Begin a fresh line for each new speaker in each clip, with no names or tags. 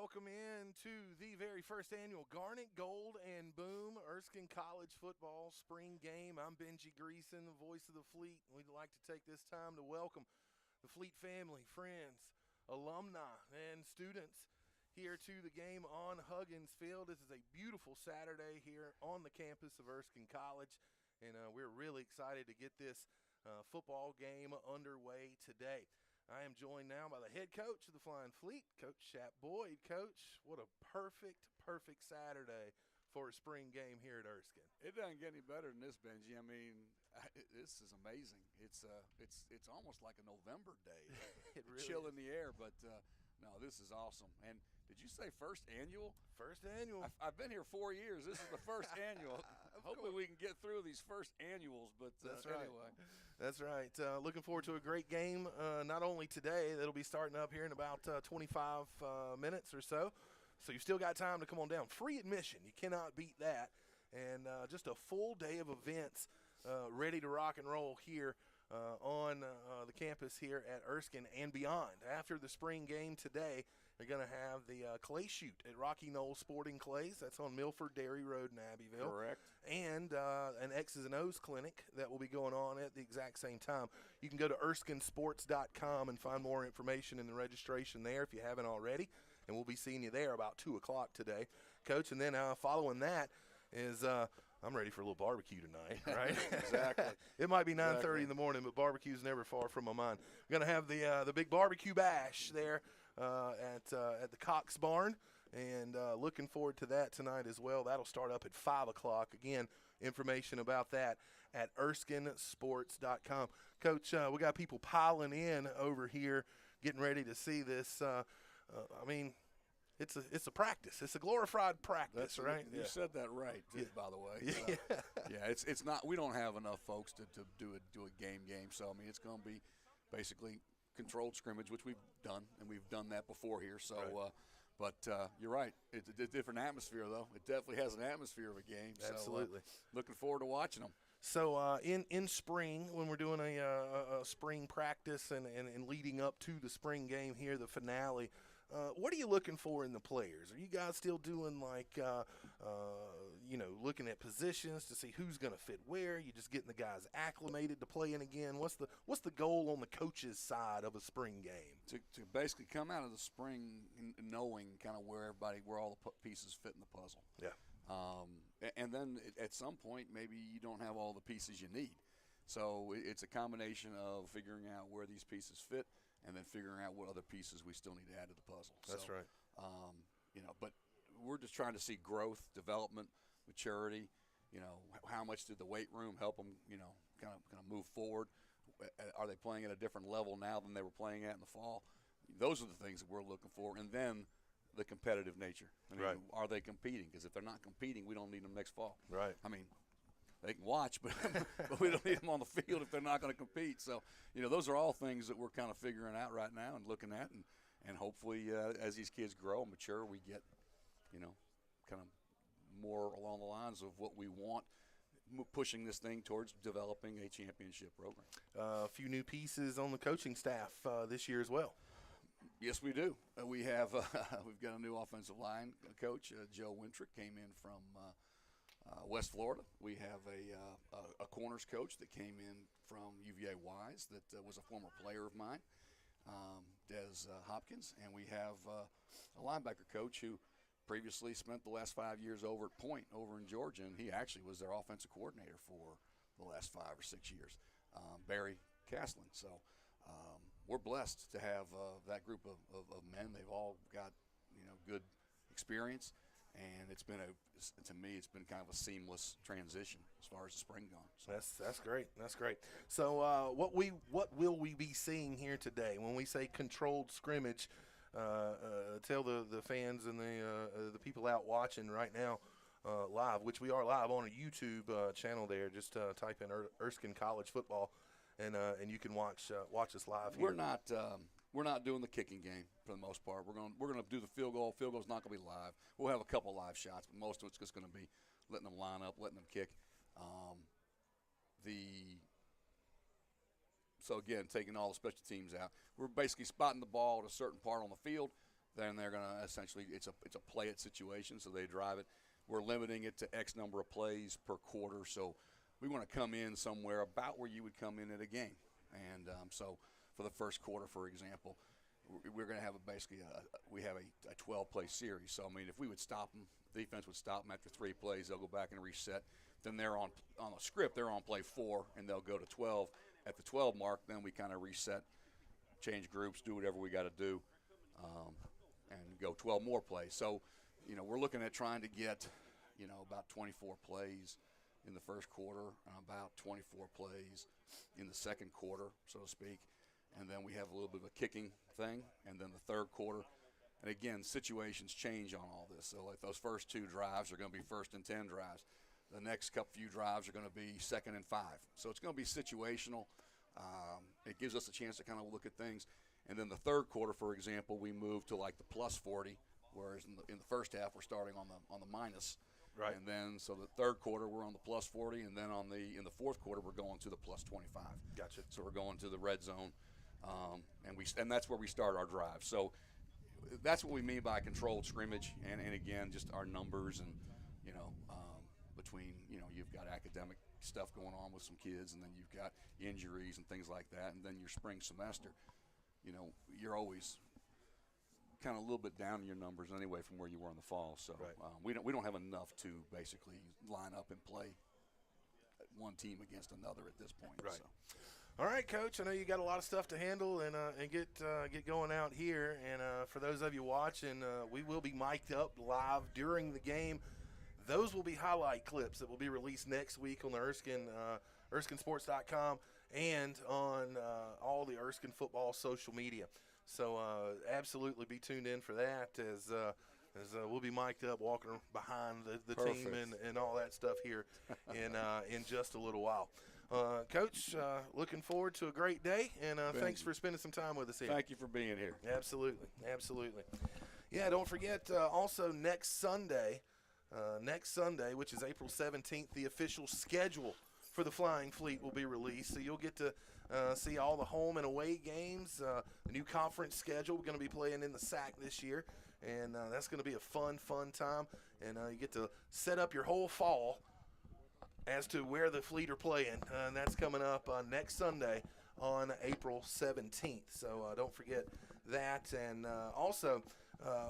welcome in to the very first annual Garnet, Gold, and Boom Erskine College Football Spring Game. I'm Benji Greason, the voice of the Fleet. We'd like to take this time to welcome the Fleet family, friends, alumni, and students here to the game on Huggins Field. This is a beautiful Saturday here on the campus of Erskine College, and we're really excited to get this football game underway today. I am joined now by the head coach of the Flying Fleet, Coach Shap Boyd. Coach, what a perfect Saturday for a spring game here at Erskine.
It doesn't get any better than this, Benji. I mean, this is amazing. It's almost like a November day.
It really
chill
is.
in the air, but no, this is awesome. And did you say first annual?
First annual.
I've been here 4 years. This is the first annual. Hopefully we can get through these first annuals, but
That's right.
anyway.
That's right. Looking forward to a great game, not only today, that'll be starting up here in about 25 minutes or so. So you still got time to come on down. Free admission. You cannot beat that. And just a full day of events ready to rock and roll here on the campus here at Erskine and beyond. After the spring game today, they're going to have the clay shoot at Rocky Knoll Sporting Clays. That's on Milford Dairy Road in Abbeville.
Correct.
And an X's and O's clinic that will be going on at the exact same time. You can go to erskinesports.com and find more information in the registration there if you haven't already. And we'll be seeing you there about 2 o'clock today, Coach. And then following that is I'm ready for a little barbecue tonight, right?
Exactly.
It might be 9:30 in the morning, but barbecue's never far from my mind. We're going to have the big barbecue bash there at the Cox Barn, and looking forward to that tonight as well. That'll start up at 5 o'clock. Again, information about that at erskinesports.com. Coach, we got people piling in over here getting ready to see this. I mean, it's a practice. It's a glorified practice, right?
You said that right, by the way.
Yeah.
It's not. We don't have enough folks to do a game. So I mean, it's going to be basically controlled scrimmage, which we've done, and we've done that before here. So,
right.
But you're right. It's a different atmosphere, though. It definitely has an atmosphere of a game.
Absolutely.
So, looking forward to watching them.
So in spring, when we're doing a spring practice and leading up to the spring game here, the finale, what are you looking for in the players? Are you guys still doing looking at positions to see who's going to fit where? You just getting the guys acclimated to playing again? What's the goal on the coach's side of a spring game?
To basically come out of the spring knowing kind of where all the pieces fit in the puzzle.
Yeah.
And then at some point, maybe you don't have all the pieces you need. So it's a combination of figuring out where these pieces fit and then figuring out what other pieces we still need to add to the puzzle.
That's right.
But we're just trying to see growth, development, maturity. How much did the weight room help them, kind of move forward? Are they playing at a different level now than they were playing at in the fall? Those are the things that we're looking for. And then the competitive nature. I mean,
right.
Are they competing? Because if they're not competing, we don't need them next fall.
Right.
I mean, they can watch, but we don't need them on the field if they're not going to compete. So, those are all things that we're kind of figuring out right now and looking at. And hopefully, as these kids grow and mature, we get, kind of more along the lines of what we want, pushing this thing towards developing a championship program.
A few new pieces on the coaching staff this year as well.
Yes, we do. We've got a new offensive line coach. Joe Wintrick came in from West Florida. We have a corners coach that came in from UVA Wise that was a former player of mine, Des Hopkins. And we have a linebacker coach who previously spent the last 5 years over at Point over in Georgia, and he actually was their offensive coordinator for the last 5 or 6 years, Barry Caslin. So we're blessed to have that group of men. They've all got good experience, and it's been to me it's been kind of a seamless transition as far as the spring gone. So.
That's great. That's great. So what will we be seeing here today when we say controlled scrimmage? Tell the fans and the people out watching right now live, which we are live on a YouTube channel there. Just type in Erskine College Football. And you can watch us live here.
We're not doing the kicking game for the most part. We're going to do the field goal. Field goal's not going to be live. We'll have a couple live shots, but most of it's just going to be letting them line up, letting them kick. So again, taking all the special teams out, we're basically spotting the ball at a certain part on the field, then they're going to essentially it's a play it situation, so they drive it. We're limiting it to X number of plays per quarter, so we want to come in somewhere about where you would come in at a game. And so for the first quarter, for example, we're going to have we have a 12-play series. So, I mean, if we would stop them, the defense would stop them after 3 plays. They'll go back and reset. Then they're on the script, they're on play 4, and they'll go to 12. At the 12 mark, then we kind of reset, change groups, do whatever we got to do, and go 12 more plays. So, we're looking at trying to get, about 24 plays in the first quarter, about 24 plays in the second quarter, so to speak. And then we have a little bit of a kicking thing, and then the third quarter. And again, situations change on all this. So like those first 2 drives are going to be 1st and 10 drives. The next few drives are going to be 2nd and 5. So it's going to be situational. It gives us a chance to kind of look at things. And then the third quarter, for example, we move to like the plus 40, whereas in the first half we're starting on the minus.
Right.
And then so the third quarter we're on the plus 40, and then in the fourth quarter we're going to the plus 25.
Gotcha.
So we're going to the red zone, and that's where we start our drive. So that's what we mean by controlled scrimmage, and again just our numbers and between you've got academic stuff going on with some kids, and then you've got injuries and things like that, and then your spring semester, you're always kind of a little bit down in your numbers anyway from where you were in the fall. So
right.
We don't have enough to basically line up and play one team against another at this point.
Right.
So.
All right, Coach. I know you got a lot of stuff to handle and get going out here. And for those of you watching, we will be mic'd up live during the game. Those will be highlight clips that will be released next week on the ErskineSports.com and on all the Erskine football social media. So absolutely be tuned in for that as we'll be mic'd up walking behind the team and all that stuff here in just a little while. Coach, looking forward to a great day, and thanks for spending some time with us here.
Thank you for being here.
Absolutely. Yeah, don't forget also next Sunday, which is April 17th, the official schedule for the Flying Fleet will be released. So you'll get to see all the home and away games, the new conference schedule. We're going to be playing in the SAC this year, and that's going to be a fun time. And you get to set up your whole fall as to where the Fleet are playing. And that's coming up next Sunday on April 17th. So don't forget that. And also,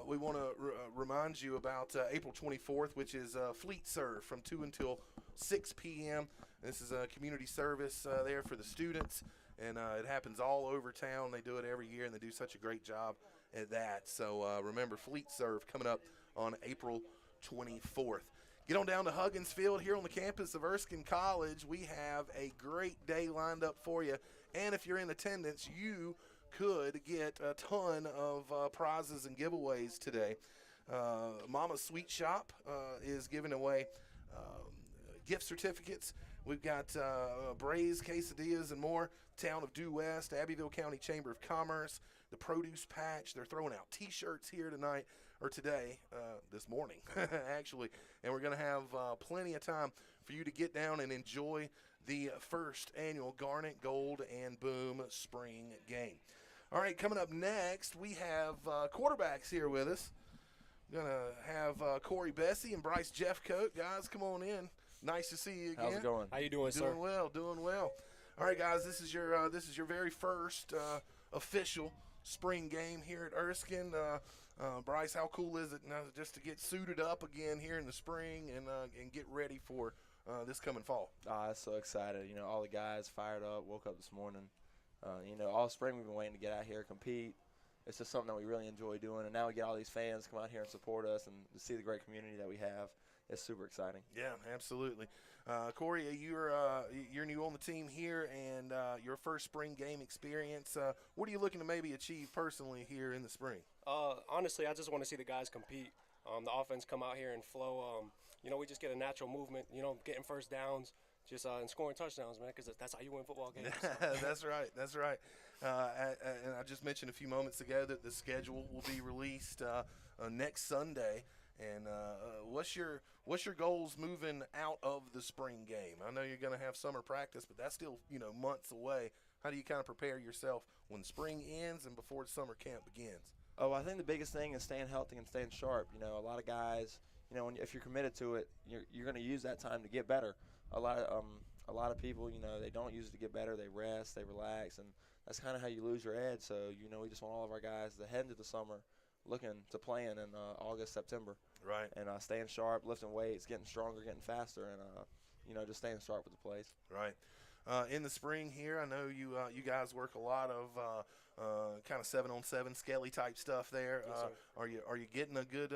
we want to remind you about April 24th, which is Fleet Serve from 2 until 6 p.m. This is a community service there for the students, and it happens all over town. They do it every year, and they do such a great job at that. So remember, Fleet Serve coming up on April 24th. Get on down to Huggins Field here on the campus of Erskine College. We have a great day lined up for you, and if you're in attendance, you could get a ton of prizes and giveaways today. Mama's Sweet Shop is giving away gift certificates. We've got braised quesadillas and more. Town of Due West, Abbeville County Chamber of Commerce, the Produce Patch. They're throwing out T-shirts here tonight, or today, this morning, actually. And we're going to have plenty of time for you to get down and enjoy the first annual Garnet, Gold, and Boom Spring Game. All right, coming up next, we have quarterbacks here with us. We're going to have Corey Bessie and Bryce Jeffcoat. Guys, come on in. Nice to see you again.
How's it going? How you doing, sir?
Doing well. All right, guys, this is your very first official spring game here at Erskine. Bryce, how cool is it now just to get suited up again here in the spring and get ready for this coming fall?
I'm so excited. All the guys fired up, woke up this morning. All spring we've been waiting to get out here, compete. It's just something that we really enjoy doing, and now we get all these fans come out here and support us and to see the great community that we have. It's super exciting.
Yeah, absolutely. Corey, you're new on the team here, and your first spring game experience. What are you looking to maybe achieve personally here in the spring?
Honestly, I just want to see the guys compete. The offense come out here and flow. We just get a natural movement, getting first downs, just and scoring touchdowns, man, because that's how you win football games.
That's right. And I just mentioned a few moments ago that the schedule will be released next Sunday. And what's your goals moving out of the spring game? I know you're going to have summer practice, but that's still months away. How do you kind of prepare yourself when spring ends and before summer camp begins?
Oh, I think the biggest thing is staying healthy and staying sharp. You know, a lot of guys, you know, if you're committed to it, you're going to use that time to get better. A lot of people, you know, they don't use it to get better. They rest, they relax, and that's kind of how you lose your edge. So, you know, we just want all of our guys to head into the summer looking to playing in August, September.
Right.
And staying sharp, lifting weights, getting stronger, getting faster, and, you know, just staying sharp with the plays.
Right. In the spring here, I know you guys work a lot of kind of 7-on-7 skelly type stuff there.
Yes, sir.
Are you getting a good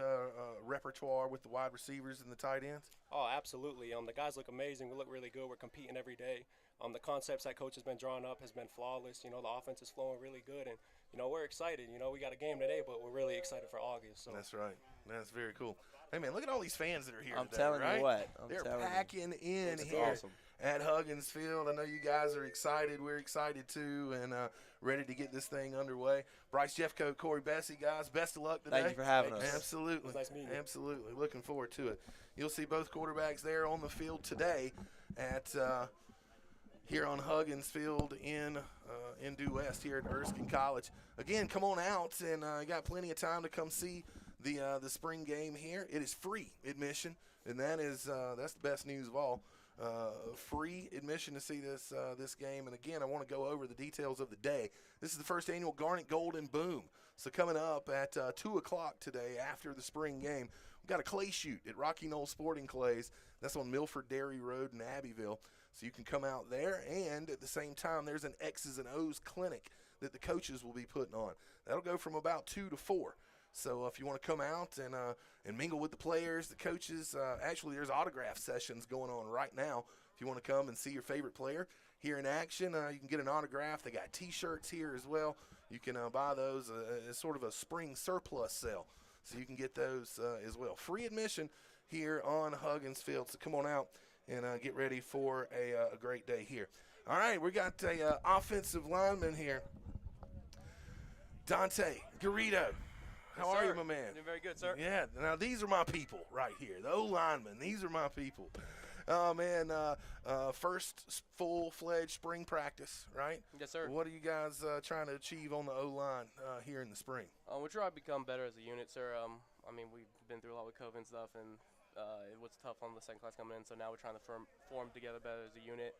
repertoire with the wide receivers and the tight ends?
Oh, absolutely. The guys look amazing. We look really good. We're competing every day. The concepts that coach has been drawing up has been flawless. You know, the offense is flowing really good, and you know we're excited. You know, we got a game today, but we're really excited for August. So.
That's right. That's very cool. Hey man, look at all these fans that are here
I'm
today,
telling
right?
you what.
They're packing in
It's
here
awesome.
at Huggins Field. I know you guys are excited. We're excited too, and ready to get this thing underway. Bryce Jeffcoat, Corey Bessie, guys, best of luck today.
Thank you for having us.
Absolutely.
It was nice meeting you.
Absolutely. Looking forward to it. You'll see both quarterbacks there on the field today at here on Huggins Field in Due West here at Erskine College. Again, come on out, and you got plenty of time to come see the spring game here. It is free admission, and that's the best news of all. Free admission to see this game. And again, I want to go over the details of the day. This is the first annual Garnet Gold and Boom. So coming up at 2 o'clock today after the spring game, we've got a clay shoot at Rocky Knoll Sporting Clays. That's on Milford Dairy Road in Abbeville. So you can come out there, and at the same time, there's an X's and O's clinic that the coaches will be putting on. That'll go from about 2 to 4. So if you want to come out and mingle with the players, the coaches, actually there's autograph sessions going on right now. If you want to come and see your favorite player here in action, you can get an autograph. They got T-shirts here as well. You can buy those as sort of a spring surplus sale. So you can get those as well. Free admission here on Huggins Field. So come on out and get ready for a great day here. All right, we got a offensive lineman here, Dante Garrido. How are you, my man?
Doing very good, sir.
Yeah, now these are my people right here. The O-linemen, these are my people. Oh, man, first full-fledged spring practice, right?
Yes, sir.
What are you guys trying to achieve on the O-line here in the spring?
We're trying to become better as a unit, sir. I mean, we've been through a lot with COVID and stuff, and it was tough on the second class coming in, so now we're trying to form together better as a unit.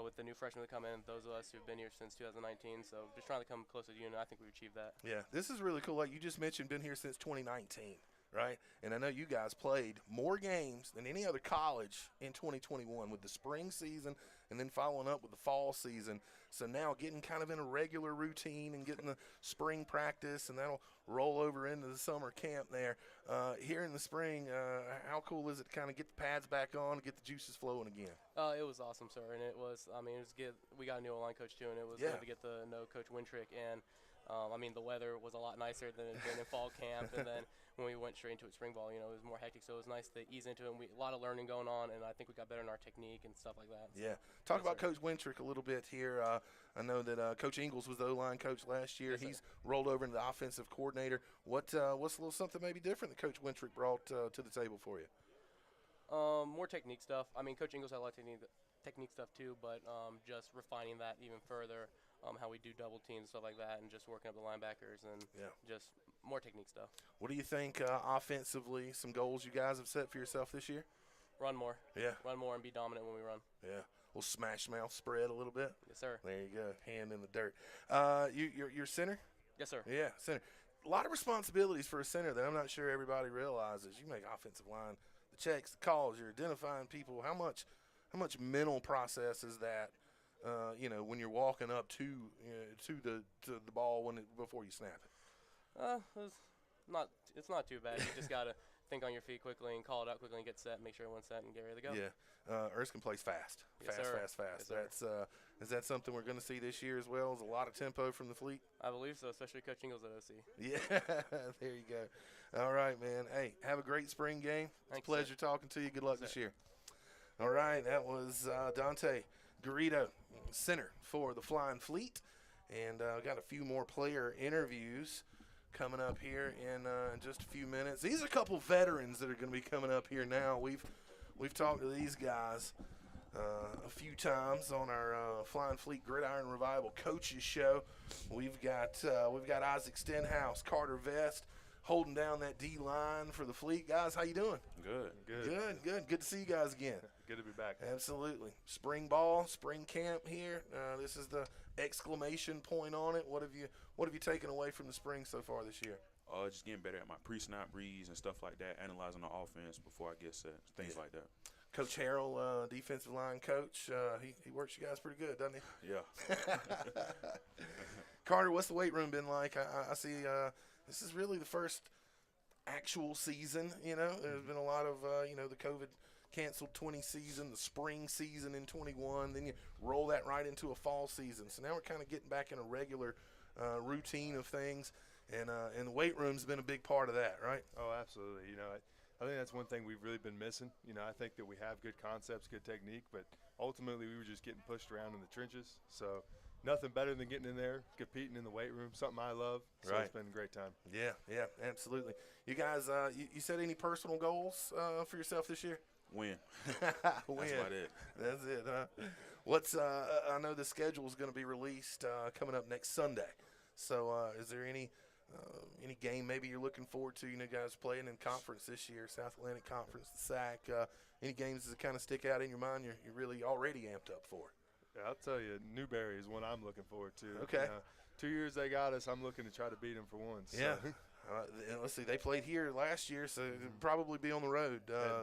With the new freshmen that come in, those of us who've been here since 2019, so just trying to come closer to unit. I think we've achieved that.
Yeah, this is really cool. Like you just mentioned, been here since 2019, right? And I know you guys played more games than any other college in 2021 with the spring season and then following up with the fall season. So now getting kind of in a regular routine and getting the spring practice, and that'll roll over into the summer camp there. Here in the spring, how cool is it to kind of get the pads back on and get the juices flowing again?
It was awesome, sir, and it was good. We got a new line coach, too, and it was good to get to know Coach Wintrick. And, the weather was a lot nicer than it had been in fall camp, and then when we went straight into it spring ball, it was more hectic, so it was nice to ease into it. And a lot of learning going on, and I think we got better in our technique and stuff like that.
Yeah. Talk about Coach Wintrick a little bit here. I know that Coach Ingles was the O-line coach last year.
Yes,
he's rolled over into the offensive coordinator. What's a little something maybe different that Coach Wintrick brought to the table for you?
More technique stuff. Coach Ingles had a lot of technique stuff too, but just refining that even further, how we do double teams and stuff like that, and just working up the linebackers and just more technique stuff.
What do you think offensively, some goals you guys have set for yourself this year?
Run more.
Yeah.
Run more and be dominant when we run.
Yeah. We'll smash mouth spread a little bit.
Yes, sir.
There you go. Hand in the dirt. You're center?
Yes, sir.
Yeah, center. A lot of responsibilities for a center that I'm not sure everybody realizes. You make offensive line, the checks, the calls, you're identifying people. How much mental process is that? When you're walking up to the ball before you snap it.
It's not too bad. You just gotta think on your feet quickly and call it out quickly and get set, make sure everyone's set and get ready to go.
Yeah. Erskine plays fast.
Yes, sir.
Fast.
Yes, sir.
Is that something we're going to see this year as well? Is a lot of tempo from the fleet?
I believe so, especially Coach Ingles at OC.
Yeah, there you go. All right, man. Hey, have a great spring game. It's a pleasure talking to you. Good luck this year. All right, that was Dante Garrido, center for the Flying Fleet. And got a few more player interviews coming up here in just a few minutes. These are a couple veterans that are going to be coming up here now. We've talked to these guys a few times on our Flying Fleet Gridiron Revival Coaches Show. We've got Isaac Stenhouse, Carter Vest, holding down that D line for the Fleet. Guys, how you doing?
Good.
Good to see you guys again.
Good to be back.
Absolutely. Spring ball, spring camp here. This is the exclamation point on it. What have you taken away from the spring so far this year?
Just getting better at my pre-snap reads and stuff like that, analyzing the offense before I get set, things like that.
Coach Harrell, defensive line coach, he works you guys pretty good, doesn't he?
Yeah.
Carter, what's the weight room been like? I see this is really the first actual season. There's been a lot of the COVID canceled 20 season, the spring season in 21. Then you roll that right into a fall season. So now we're kind of getting back in a regular routine of things, and the weight room's been a big part of that, right?
Oh, absolutely. I think that's one thing we've really been missing. I think that we have good concepts, good technique, but ultimately we were just getting pushed around in the trenches. So nothing better than getting in there, competing in the weight room, something I love. So
Right.
It's been a great time.
Yeah, absolutely. You guys, you set any personal goals for yourself this year?
Win.
Win.
That's about it.
That's it, huh? What's I know the schedule is going to be released coming up next Sunday. So is there any game maybe you're looking forward to? Guys playing in conference this year, South Atlantic Conference, the SAC. Any games that kind of stick out in your mind you're really already amped up for?
Yeah, I'll tell you, Newberry is one I'm looking forward to.
Okay.
2 years they got us. I'm looking to try to beat them for once.
Yeah. Let's see. They played here last year, so they'll probably be on the road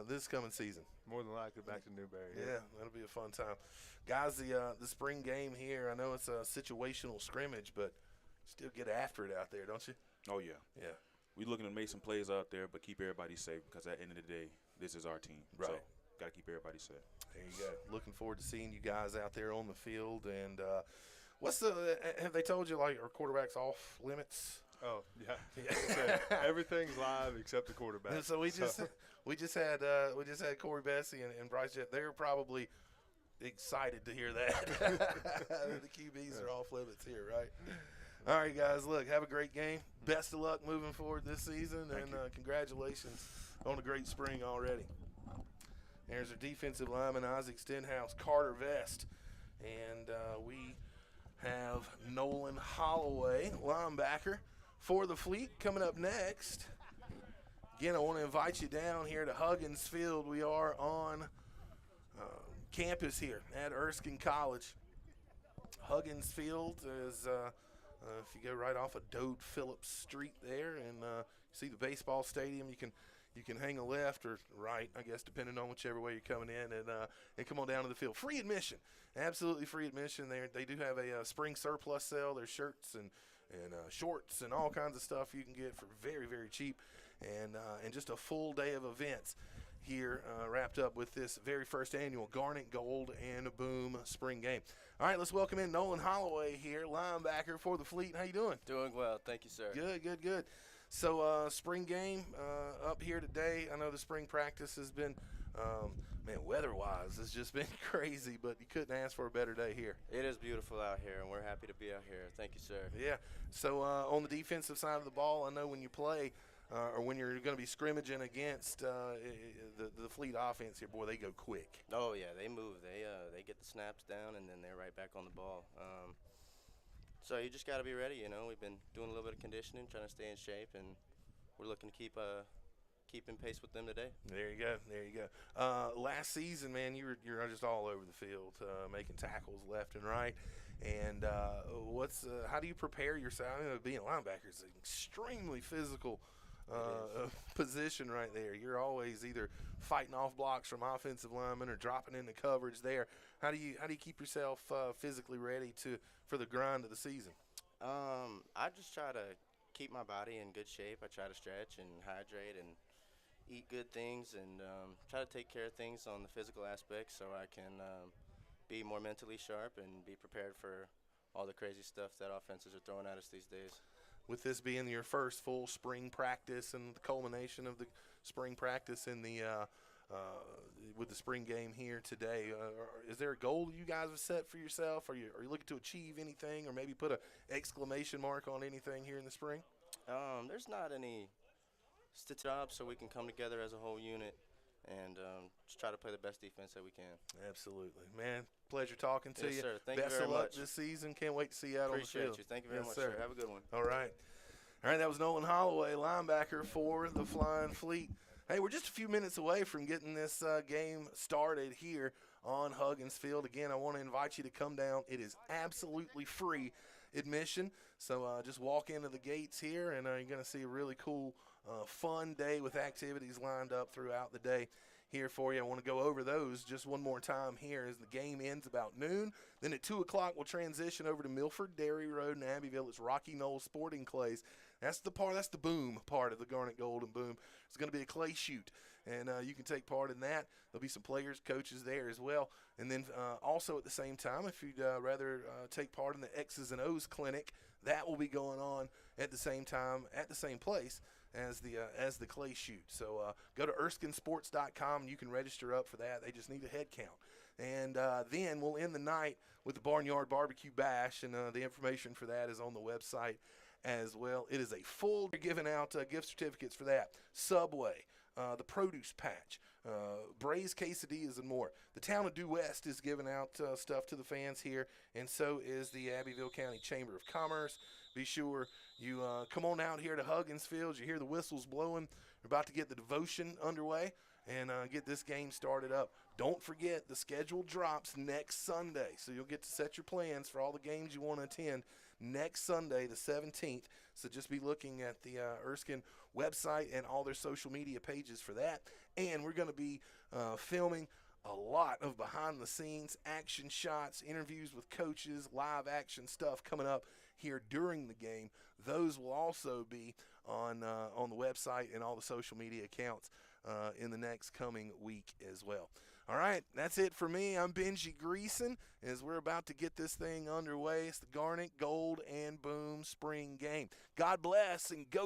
this coming season.
More than likely back to Newberry.
Yeah, that'll be a fun time. Guys, the spring game here, I know it's a situational scrimmage, but still get after it out there, don't you?
Oh, yeah.
Yeah.
We're looking to make some plays out there, but keep everybody safe because at the end of the day, this is our team.
Right.
So, got to keep everybody safe.
There you go. Looking forward to seeing you guys out there on the field. And have they told you, like, are quarterbacks off limits?
Oh, yeah. So everything's live except the quarterback.
So we just had Corey Bessie and Bryce Jett. They're probably excited to hear that. The QBs are off limits here, right? All right, guys. Look, have a great game. Best of luck moving forward this season, and congratulations on a great spring already. There's our defensive lineman Isaac Stenhouse, Carter Vest, and we have Nolan Holloway, linebacker, for the Fleet, coming up next. Again, I want to invite you down here to Huggins Field. We are on campus here at Erskine College. Huggins Field is, if you go right off of Dode Phillips Street there and see the baseball stadium, you can hang a left or right, I guess, depending on whichever way you're coming in, and come on down to the field. Free admission, absolutely free admission there. They do have a spring surplus sale. There's shirts and shorts and all kinds of stuff you can get for very, very cheap, and just a full day of events here wrapped up with this very first annual Garnet Gold and Boom spring game. All right, let's welcome in Nolan Holloway here, linebacker for the Fleet. How you doing?
Doing well, thank you, sir.
Good. So spring game up here today. I know the spring practice has been, weather-wise, it's just been crazy, but you couldn't ask for a better day here.
It is beautiful out here, and we're happy to be out here. Thank you, sir.
Yeah. So on the defensive side of the ball, I know when you play or when you're going to be scrimmaging against the Fleet offense here, boy, they go quick.
Oh, yeah, they move. They get the snaps down, and then they're right back on the ball. So you just got to be ready, We've been doing a little bit of conditioning, trying to stay in shape, and we're looking to keep in pace with them today.
There you go. Last season, man, you're just all over the field, making tackles left and right. And how do you prepare yourself? Being a linebacker is an extremely physical position right there. You're always either fighting off blocks from offensive linemen or dropping into coverage there. How do you keep yourself physically ready for the grind of the season?
I just try to keep my body in good shape. I try to stretch and hydrate and eat good things, and try to take care of things on the physical aspects so I can be more mentally sharp and be prepared for all the crazy stuff that offenses are throwing at us these days.
With this being your first full spring practice and the culmination of the spring practice in the with the spring game here today, is there a goal you guys have set for yourself? Are you looking to achieve anything, or maybe put an exclamation mark on anything here in the spring?
There's not any stitch up, so we can come together as a whole unit and just try to play the best defense that we can.
Absolutely. Man, pleasure talking to
Yes,
you.
sir. Thank you
Best
very
of luck
much.
this season. Can't wait to see you out
Appreciate
on the field.
you. Thank you very
Yes,
much,
sir.
sir. Have a good one.
All right. All right, that was Nolan Holloway, linebacker for the Flying Fleet. Hey, we're just a few minutes away from getting this game started here on Huggins Field. Again, I want to invite you to come down. It is absolutely free admission, so just walk into the gates here, and you're going to see a really cool, fun day with activities lined up throughout the day here for you. I want to go over those just one more time here as the game ends about noon. Then at 2 o'clock, we'll transition over to Milford, Dairy Road, and Abbeville. It's Rocky Knoll Sporting Clays. That's the boom part of the Garnet Gold and Boom. It's going to be a clay shoot, and you can take part in that. There'll be some players, coaches there as well. And then also at the same time, if you'd rather take part in the X's and O's clinic, that will be going on at the same time, at the same place as the clay shoot. So go to erskinesports.com, and you can register up for that. They just need a head count. And then we'll end the night with the Barnyard Barbecue Bash, and the information for that is on the website as well. It is a full, they're giving out gift certificates for that. Subway, the Produce Patch, Braised Quesadillas, and more. The town of Due West is giving out stuff to the fans here, and so is the Abbeville County Chamber of Commerce. Be sure you come on out here to Huggins Field. You hear the whistles blowing. We're about to get the devotion underway and get this game started up. Don't forget, the schedule drops next Sunday, so you'll get to set your plans for all the games you want to attend next Sunday, the 17th. So just be looking at the Erskine website and all their social media pages for that. And we're going to be filming a lot of behind-the-scenes action shots, interviews with coaches, live action stuff coming up here during the game. Those will also be on the website and all the social media accounts in the next coming week as well. All right, that's it for me. I'm Benji Greason as we're about to get this thing underway. It's the Garnet, Gold, and Boom Spring Game. God bless and go.